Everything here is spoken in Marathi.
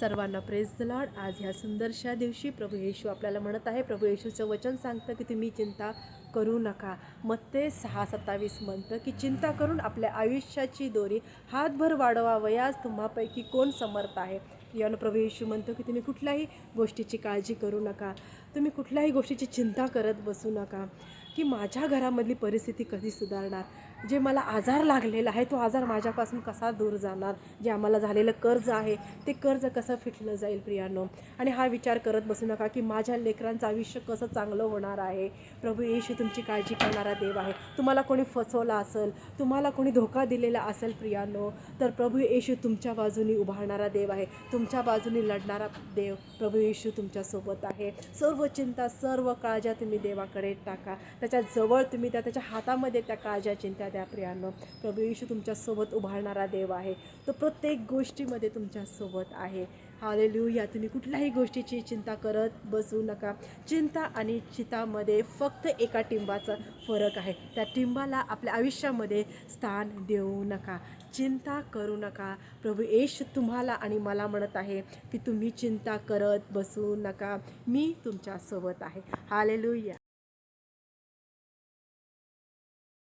सर्वांना प्रेज द लॉर्ड. आज ह्या सुंदरशा दिवशी प्रभू येशू आपल्याला म्हणत आहे, प्रभू येशूचं वचन सांगतं की तुम्ही चिंता करू नका. मत्ते 6:27 म्हणतं की चिंता करून आपल्या आयुष्याची दोरी हातभर वाढवावयास तुम्हापैकी कोण समर्थ आहे. यानं प्रभू येशू म्हणतो की तुम्ही कुठल्याही गोष्टीची काळजी करू नका, तुम्ही कुठल्याही गोष्टीची चिंता करत बसू नका की माझ्या घरामधली परिस्थिती कधी सुधारणार, जे मला आजार लागलेला आहे तो आजार माझ्यापासून कसा दूर जाणार, जे आम्हाला झालेलं कर्ज आहे ते कर्ज कसं फिटलं जाईल प्रियानो. आणि हा विचार करत बसू नका की माझ्या लेकरांचं आयुष्य कसं चांगलं होणार आहे. प्रभू येशू तुमची काळजी करणारा देव आहे. तुम्हाला कोणी फसवला असेल, तुम्हाला कोणी धोका दिलेला असेल प्रियानो, तर प्रभू येशू तुमच्या बाजूनी उभारणारा देव आहे, तुमच्या बाजूनी लढणारा देव प्रभू येशू तुमच्यासोबत आहे. सर्व चिंता सर्व काळज्या तुम्ही देवाकडे टाका, त्याच्या जवळ तुम्ही त्याच्या हातामध्ये त्या काळज्या चिंता द्या प्रियानो. प्रभू येशू तुमच्यासोबत उभारणारा देव आहे, तो प्रत्येक गोष्टीमध्ये तुमच्यासोबत आहे. हालेलुया. तुम्ही कुठल्याही गोष्टीची चिंता करत बसू नका. चिंता आणि चितामध्ये फक्त एका टिंबाचा फरक आहे, त्या टिंबाला आपल्या आयुष्यामध्ये स्थान देऊ नका. चिंता करू नका. प्रभू येशू तुम्हाला आणि मला म्हणत आहे की तुम्ही चिंता करत बसू नका, मी तुमच्यासोबत आहे. हालेलुया.